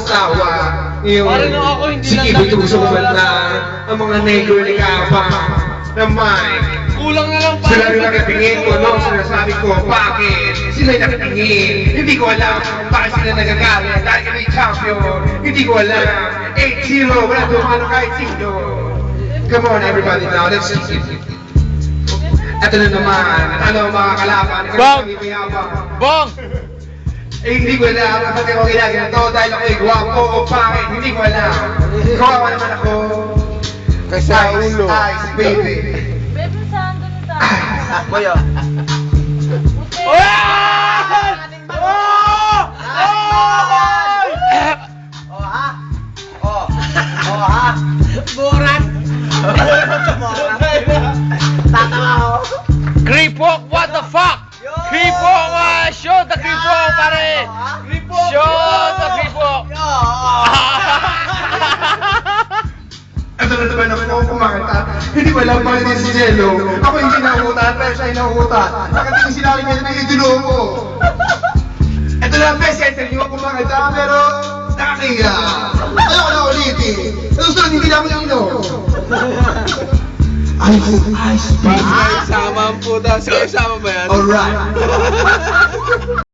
asawa. Yung Parang ako hindi sige, lang gusto ko na ang mga negro ni Kapa na Mike. Kulang na lang Sila rin nakatingin ko, no? Sinasabi ko, bakit? Sila yung nakatingin. Hindi ko alam kung bakit sila nagagalit. Dahil kami champion. Hindi ko alam. 8-0. Wala dumano kahit sino. Come on, everybody now. Let's see. Ito na naman. Ano mga kalaban? Bong! Bong! Eh, hindi ko alam. Bakit ako ginagawa to? Dahil ako'y gwapo o pangit. Hindi ko alam. Kawawa naman ako. Kasi ulo. Ice, baby. Bebe, saan doon tayo? Boyo. Borat! Tatawa ako. Creepwalk, what the fuck? Creepwalk, show the creepwalk, pare! Show the creepwalk! Ito na naman ako kumakanta. Hindi ko alam bakit din si Jello. Ako hindi nahuhutan, pero siya nahuhutan. Nakatingin sila rin ngayon na idulo ko. Ito na ang best center, hindi ko kumakanta, pero nakakiya. Ayaw ko na ulitin. Sa susunod, hindi na ako ino. Ice, baby. Sama ang puta. Sama ba yan? Alright.